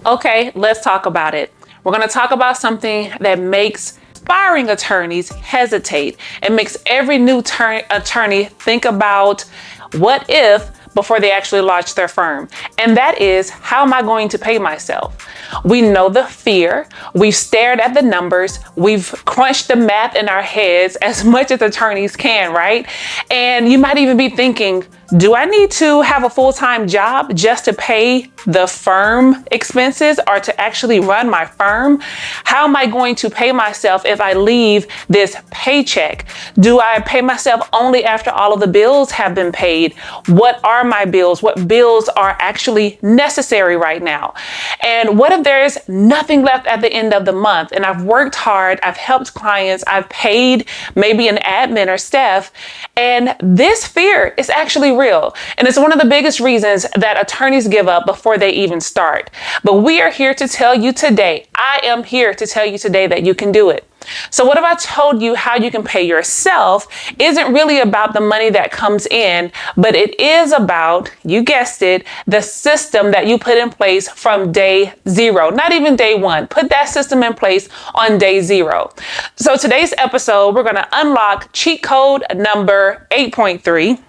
Okay, let's talk about it. We're going to talk about something that makes aspiring attorneys hesitate and makes every new attorney think about what if before they actually launch their firm. And that is, how am I going to pay myself? We know the fear. We've stared at the numbers. We've crunched the math in our heads as much as attorneys can, right? And you might even be thinking, do I need to have a full-time job just to pay the firm expenses or to actually run my firm? How am I going to pay myself if I leave this paycheck? Do I pay myself only after all of the bills have been paid? What are my bills? What bills are actually necessary right now? And what if there's nothing left at the end of the month and I've worked hard, I've helped clients, I've paid maybe an admin or staff, and this fear is actually real. And it's one of the biggest reasons that attorneys give up before they even start. But we are here to tell you today, I am here to tell you today that you can do it. So what if I told you how you can pay yourself isn't really about the money that comes in, but it is about, you guessed it, the system that you put in place from day zero, not even day one. Put that system in place on day zero. So today's episode, we're going to unlock cheat code number 8.3.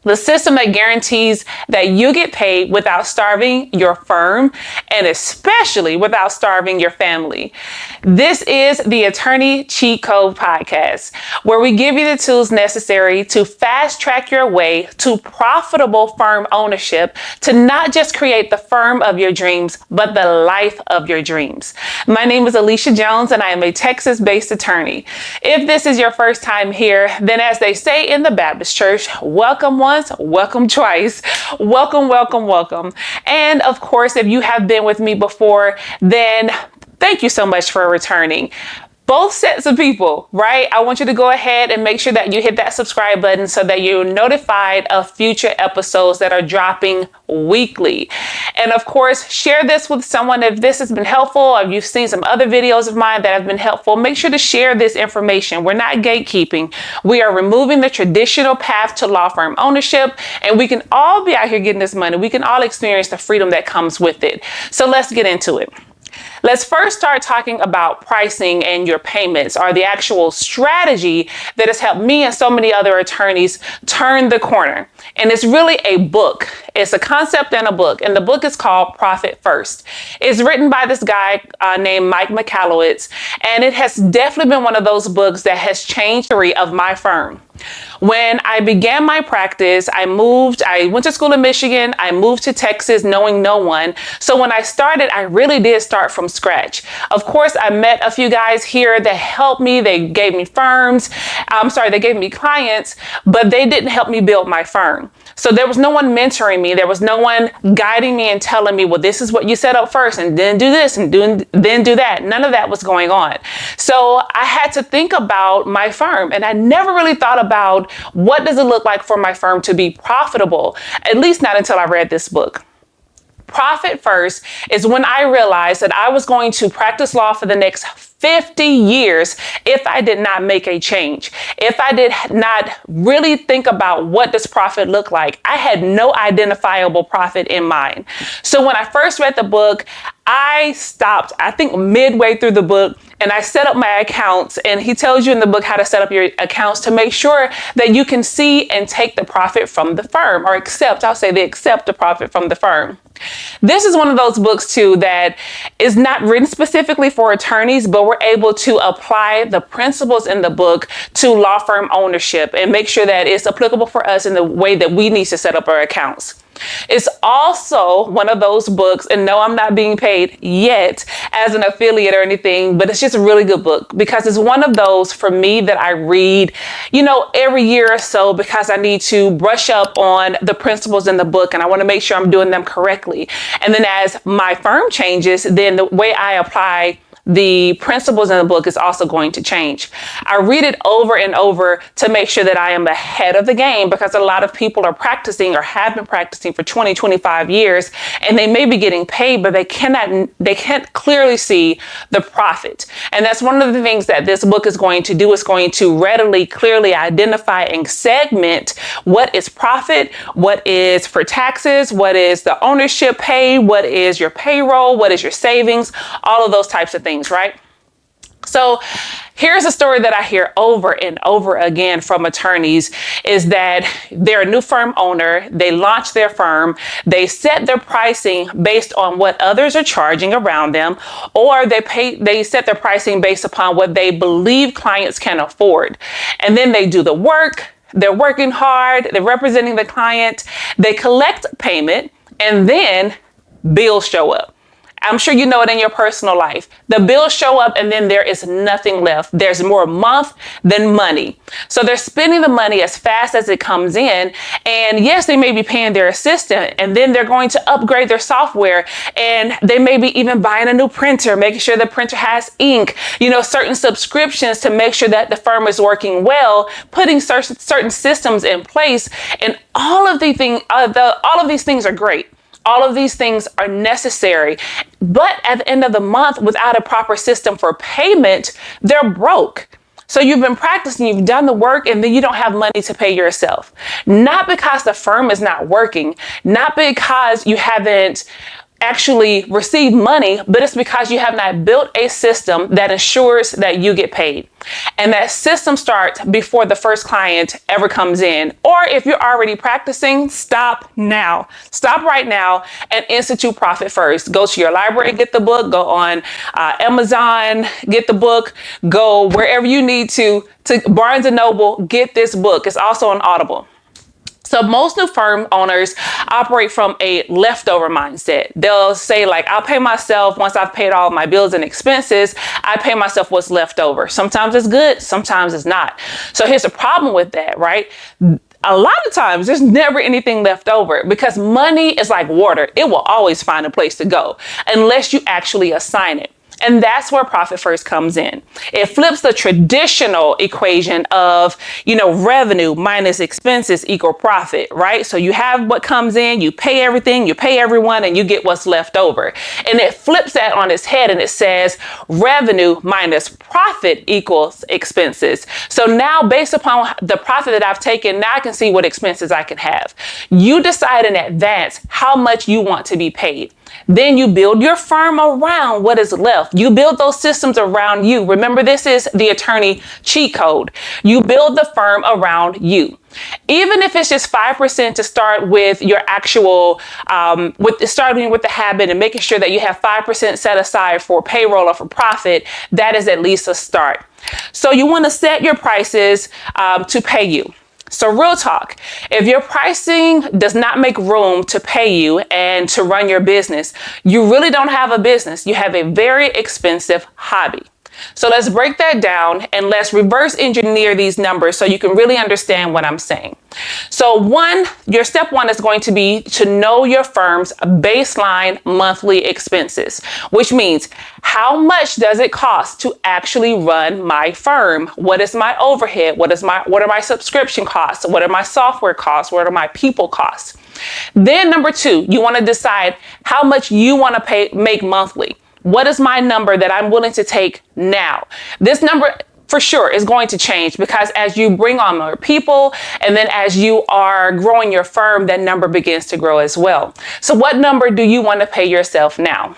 The system that guarantees that you get paid without starving your firm and especially without starving your family. This is the Attorney Cheat Code Podcast, where we give you the tools necessary to fast track your way to profitable firm ownership, to not just create the firm of your dreams, but the life of your dreams. My name is Alicia Jones, and I am a Texas-based attorney. If this is your first time here, then as they say in the Baptist Church, welcome once, welcome twice, welcome, welcome, welcome. And of course, if you have been with me before, then thank you so much for returning. Both sets of people, right? I want you to go ahead and make sure that you hit that subscribe button so that you're notified of future episodes that are dropping weekly. And of course, share this with someone if this has been helpful, or if you've seen some other videos of mine that have been helpful. Make sure to share this information. We're not gatekeeping. We are removing the traditional path to law firm ownership, and we can all be out here getting this money. We can all experience the freedom that comes with it. So let's get into it. Let's first start talking about pricing and your payments, or the actual strategy that has helped me and so many other attorneys turn the corner. And it's really a book. It's a concept and a book. And the book is called Profit First. It's written by this guy named Mike Michalowicz. And it has definitely been one of those books that has changed the story of my firm. When I began my practice, I went to school in Michigan. I moved to Texas knowing no one. So when I started, I really did start from scratch. Of course, I met a few guys here that helped me. They gave me they gave me clients, but they didn't help me build my firm. So there was no one mentoring me. There was no one guiding me and telling me, well, this is what you set up first, and then do this, and then do that. None of that was going on. So I had to think about my firm, and I never really thought about what does it look like for my firm to be profitable, at least not until I read this book. Profit First is when I realized that I was going to practice law for the next 50 years if I did not make a change. If I did not really think about what does profit look like, I had no identifiable profit in mind. So when I first read the book, I stopped, I think midway through the book, and I set up my accounts. And he tells you in the book how to set up your accounts to make sure that you can see and take the profit from the firm, or accept the profit from the firm. This is one of those books too that is not written specifically for attorneys, but we're able to apply the principles in the book to law firm ownership and make sure that it's applicable for us in the way that we need to set up our accounts. It's also one of those books, and no, I'm not being paid yet as an affiliate or anything, but it's just a really good book because it's one of those for me that I read, every year or so, because I need to brush up on the principles in the book and I want to make sure I'm doing them correctly. And then as my firm changes, then the way I apply the principles in the book is also going to change. I read it over and over to make sure that I am ahead of the game, because a lot of people are practicing or have been practicing for 20, 25 years, and they may be getting paid, but they can't clearly see the profit. And that's one of the things that this book is going to do. It's going to readily, clearly identify and segment what is profit, what is for taxes, what is the ownership pay, what is your payroll, what is your savings, all of those types of things, right? So here's a story that I hear over and over again from attorneys, is that they're a new firm owner. They launch their firm. They set their pricing based on what others are charging around them, or they set their pricing based upon what they believe clients can afford. And then they do the work. They're working hard. They're representing the client. They collect payment, and then bills show up. I'm sure you know it in your personal life. The bills show up and then there is nothing left. There's more month than money. So they're spending the money as fast as it comes in. And yes, they may be paying their assistant, and then they're going to upgrade their software, and they may be even buying a new printer, making sure the printer has ink, certain subscriptions to make sure that the firm is working well, putting certain systems in place. And all of these things are great. All of these things are necessary, but at the end of the month, without a proper system for payment, they're broke. So you've been practicing, you've done the work, and then you don't have money to pay yourself. Not because the firm is not working, not because you haven't actually received money, but it's because you have not built a system that ensures that you get paid. And that system starts before the first client ever comes in. Or if you're already practicing, stop now. Stop right now and institute Profit First. Go to your library, get the book, go on Amazon, get the book, go wherever you need to Barnes & Noble, get this book. It's also on Audible. So most new firm owners operate from a leftover mindset. They'll say, like, I'll pay myself once I've paid all my bills and expenses. I pay myself what's left over. Sometimes it's good, sometimes it's not. So here's the problem with that, right? A lot of times there's never anything left over, because money is like water. It will always find a place to go unless you actually assign it. And that's where Profit First comes in. It flips the traditional equation of, revenue minus expenses equal profit, right? So you have what comes in, you pay everything, you pay everyone, and you get what's left over. And it flips that on its head, and it says revenue minus profit equals expenses. So now, based upon the profit that I've taken, now I can see what expenses I can have. You decide in advance how much you want to be paid. Then you build your firm around what is left. You build those systems around you. Remember, this is the attorney cheat code. You build the firm around you. Even if it's just 5% to start with your actual, starting with the habit and making sure that you have 5% set aside for payroll or for profit, that is at least a start. So you want to set your prices to pay you. So real talk, if your pricing does not make room to pay you and to run your business, you really don't have a business. You have a very expensive hobby. So let's break that down and let's reverse engineer these numbers so you can really understand what I'm saying. So your step one is going to be to know your firm's baseline monthly expenses, which means how much does it cost to actually run my firm? What is my overhead? What are my subscription costs? What are my software costs? What are my people costs? Then number two, you want to decide how much you want to make monthly. What is my number that I'm willing to take now? This number for sure is going to change, because as you bring on more people and then as you are growing your firm, that number begins to grow as well. So what number do you want to pay yourself now?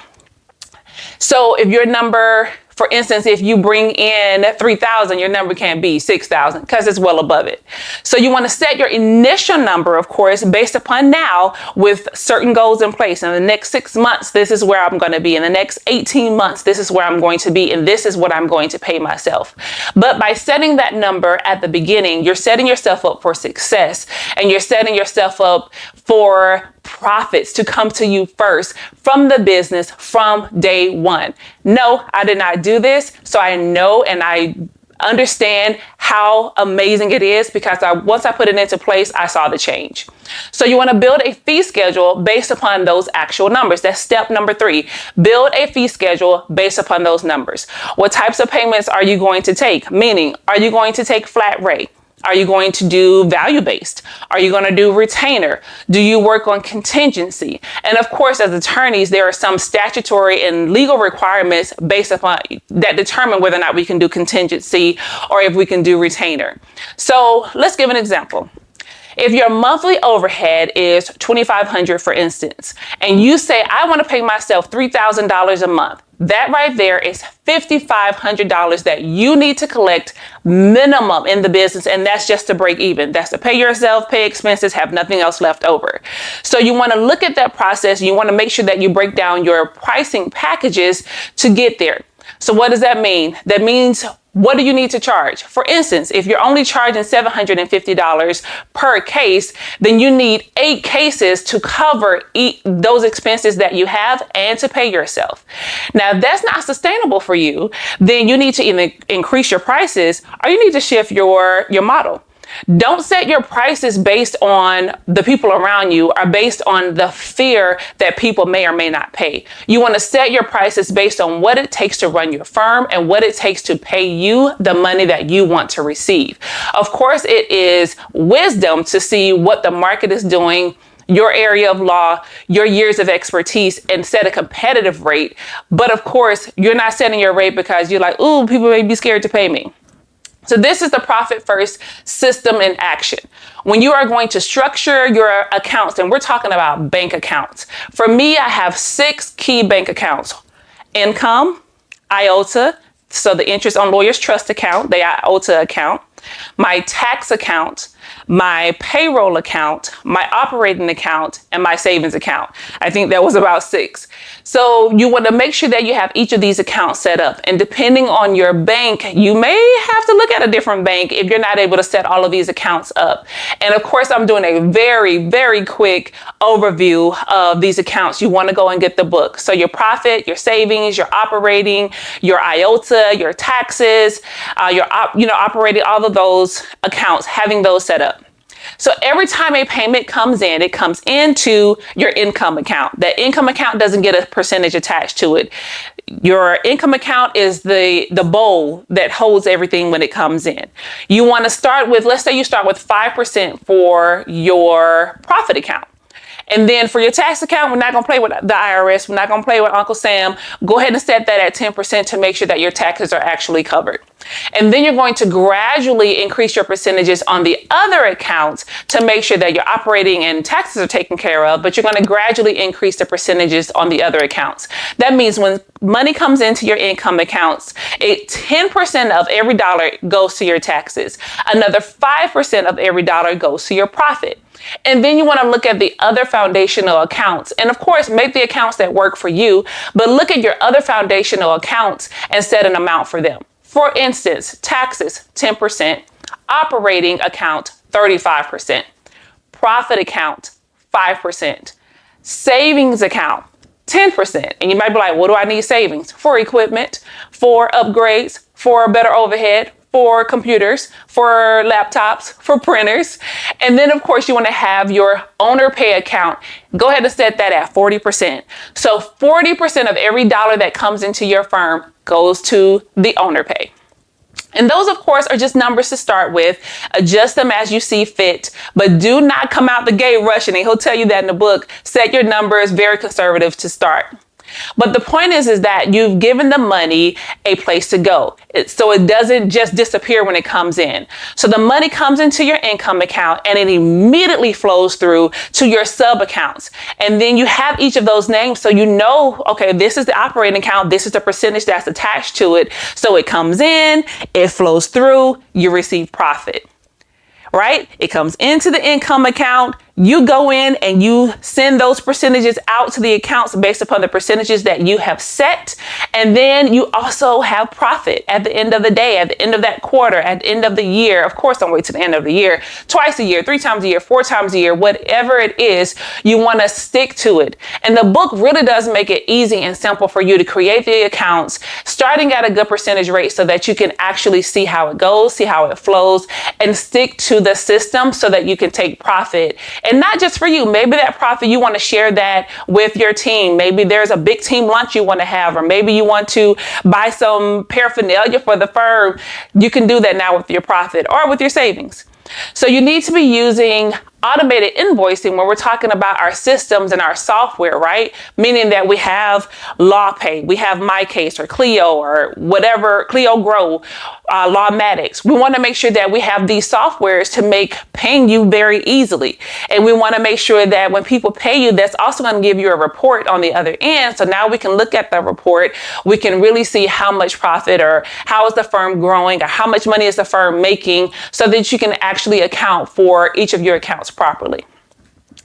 So if your number, for instance, if you bring in 3,000, your number can't be 6,000 because it's well above it. So you want to set your initial number, of course, based upon now with certain goals in place. In the next 6 months, this is where I'm going to be. In the next 18 months, this is where I'm going to be. And this is what I'm going to pay myself. But by setting that number at the beginning, you're setting yourself up for success, and you're setting yourself up for profits to come to you first from the business from day one. No, I did not do this. So I know, and understand how amazing it is, because once I put it into place, I saw the change. So you want to build a fee schedule based upon those actual numbers. That's step number 3. Build a fee schedule based upon those numbers. What types of payments are you going to take? Meaning, are you going to take flat rate? Are you going to do value-based? Are you going to do retainer? Do you work on contingency? And of course, as attorneys, there are some statutory and legal requirements based upon that determine whether or not we can do contingency or if we can do retainer. So let's give an example. If your monthly overhead is $2,500, for instance, and you say, I want to pay myself $3,000 a month, that right there is $5,500 that you need to collect minimum in the business. And that's just to break even. That's to pay yourself, pay expenses, have nothing else left over. So you want to look at that process. You want to make sure that you break down your pricing packages to get there. So what does that mean? That means, what do you need to charge? For instance, if you're only charging $750 per case, then you need 8 cases to cover those expenses that you have and to pay yourself. Now, if that's not sustainable for you, then you need to either increase your prices or you need to shift your model. Don't set your prices based on the people around you or based on the fear that people may or may not pay. You want to set your prices based on what it takes to run your firm and what it takes to pay you the money that you want to receive. Of course, it is wisdom to see what the market is doing, your area of law, your years of expertise, and set a competitive rate. But of course, you're not setting your rate because you're like, ooh, people may be scared to pay me. So this is the Profit First system in action. When you are going to structure your accounts, and we're talking about bank accounts. For me, I have 6 key bank accounts: income, IOTA, so the interest on lawyers trust account, the IOTA account, my tax account, my payroll account, my operating account, and my savings account. I think that was about 6. So you want to make sure that you have each of these accounts set up. And depending on your bank, you may have to look at a different bank if you're not able to set all of these accounts up. And of course, I'm doing a very, very quick overview of these accounts. You want to go and get the book. So your profit, your savings, your operating, your IOTA, your taxes, operating, all of those accounts, having those set up. So every time a payment comes in, it comes into your income account. That income account doesn't get a percentage attached to it. Your income account is the bowl that holds everything when it comes in. You want to start with, let's say you start with 5% for your profit account. And then for your tax account, we're not going to play with the IRS. We're not going to play with Uncle Sam. Go ahead and set that at 10% to make sure that your taxes are actually covered. And then you're going to gradually increase your percentages on the other accounts to make sure that your operating and taxes are taken care of, but you're going to gradually increase the percentages on the other accounts. That means when money comes into your income accounts, 10% of every dollar goes to your taxes. Another 5% of every dollar goes to your profit. And then you want to look at the other foundational accounts. And of course, make the accounts that work for you, but look at your other foundational accounts and set an amount for them. For instance, taxes, 10%, operating account, 35%, profit account, 5%, savings account, 10%. And you might be like, what do I need savings? For equipment, for upgrades, for a better overhead, for computers, for laptops, for printers. And then of course you want to have your owner pay account. Go ahead and set that at 40%. So 40% of every dollar that comes into your firm goes to the owner pay. And those, of course, are just numbers to start with. Adjust them as you see fit, but do not come out the gate rushing. And he'll tell you that in the book. Set your numbers very conservative to start. But the point is that you've given the money a place to go. So it doesn't just disappear when it comes in. So the money comes into your income account and it immediately flows through to your sub accounts. And then you have each of those names. So you know, okay, this is the operating account. This is the percentage that's attached to it. So it comes in, it flows through, you receive profit. Right? It comes into the income account, You go in and you send those percentages out to the accounts based upon the percentages that you have set. And then you also have profit at the end of the day, at the end of that quarter, at the end of the year. Of course, don't wait to the end of the year, twice a year, 3 times a year, 4 times a year, whatever it is, you want to stick to it. And the book really does make it easy and simple for you to create the accounts, starting at a good percentage rate so that you can actually see how it goes, see how it flows, and stick to the system so that you can take profit. And not just for you, maybe that profit, you want to share that with your team. Maybe there's a big team lunch you want to have, or maybe you want to buy some paraphernalia for the firm. You can do that now with your profit or with your savings. So you need to be using automated invoicing when we're talking about our systems and our software, right? Meaning that we have LawPay, we have MyCase or Clio or whatever, Clio Grow, Lawmatics. We want to make sure that we have these softwares to make paying you very easily. And we want to make sure that when people pay you, that's also going to give you a report on the other end. So now we can look at the report. We can really see how much profit or how is the firm growing or how much money is the firm making so that you can actually account for each of your accounts properly.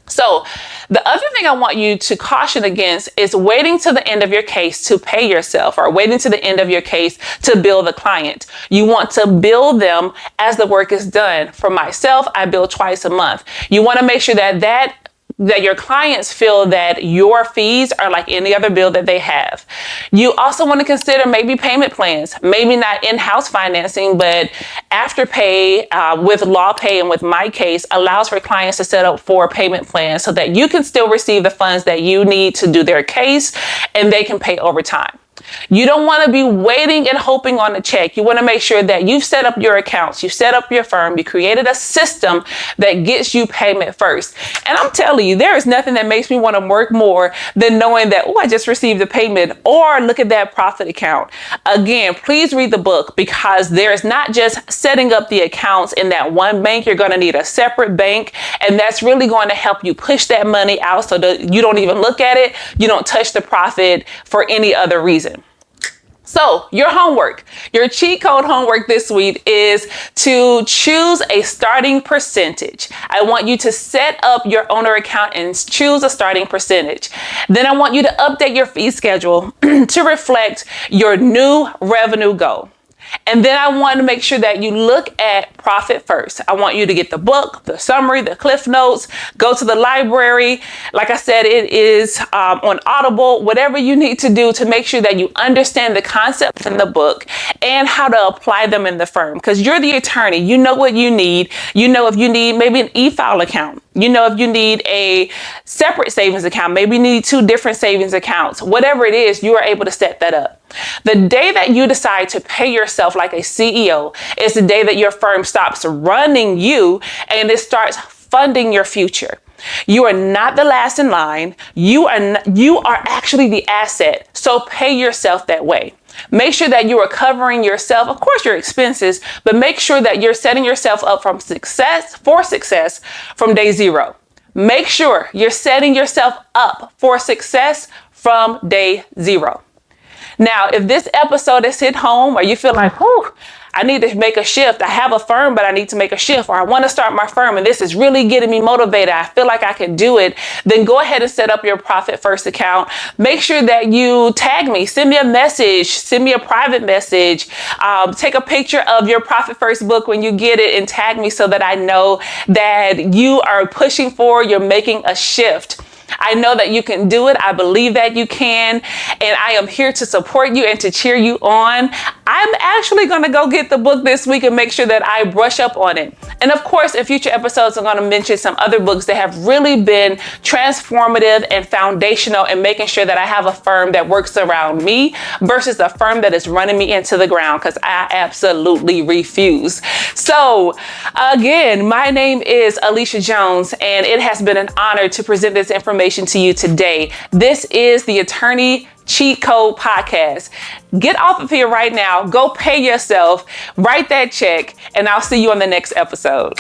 So the other thing I want you to caution against is waiting to the end of your case to pay yourself or waiting to the end of your case to bill the client. You want to bill them as the work is done. For myself, I bill twice a month. You want to make sure that your clients feel that your fees are like any other bill that they have. You also want to consider maybe payment plans, maybe not in-house financing, but Afterpay with LawPay and with MyCase allows for clients to set up for payment plans so that you can still receive the funds that you need to do their case and they can pay over time. You don't want to be waiting and hoping on a check. You want to make sure that you've set up your accounts, you set up your firm, you created a system that gets you payment first. And I'm telling you, there is nothing that makes me want to work more than knowing that, oh, I just received a payment, or look at that profit account. Again, please read the book because there is not just setting up the accounts in that one bank. You're going to need a separate bank, and that's really going to help you push that money out so that you don't even look at it. You don't touch the profit for any other reason. So your homework, your cheat code homework this week is to choose a starting percentage. I want you to set up your owner account and choose a starting percentage. Then I want you to update your fee schedule to reflect your new revenue goal. And then I want to make sure that you look at profit first. I want you to get the book, the summary, the cliff notes, go to the library. Like I said, it is on Audible, whatever you need to do to make sure that you understand the concepts in the book and how to apply them in the firm. Because you're the attorney, you know what you need. You know if you need maybe an e-file account. You know if you need a separate savings account, maybe you need 2 different savings accounts. Whatever it is, you are able to set that up. The day that you decide to pay yourself like a CEO is the day that your firm stops running you and it starts funding your future. You are not the last in line. You are actually the asset. So pay yourself that way. Make sure that you are covering yourself, of course, your expenses, but make sure that you're setting yourself up for success from day 0. Make sure you're setting yourself up for success from day 0. Now, if this episode has hit home or you feel like, whew, I need to make a shift. I have a firm, but I need to make a shift, or I want to start my firm and this is really getting me motivated. I feel like I can do it. Then go ahead and set up your Profit First account. Make sure that you tag me, send me a message, send me a private message, take a picture of your Profit First book when you get it and tag me so that I know that you are pushing forward, you're making a shift. I know that you can do it. I believe that you can. And I am here to support you and to cheer you on. I'm actually going to go get the book this week and make sure that I brush up on it. And of course, in future episodes, I'm going to mention some other books that have really been transformative and foundational in making sure that I have a firm that works around me versus a firm that is running me into the ground, because I absolutely refuse. So again, my name is Alicia Jones, and it has been an honor to present this information to you today. This is the Attorney Cheat Code Podcast. Get off of here right now. Go pay yourself. Write that check, and I'll see you on the next episode.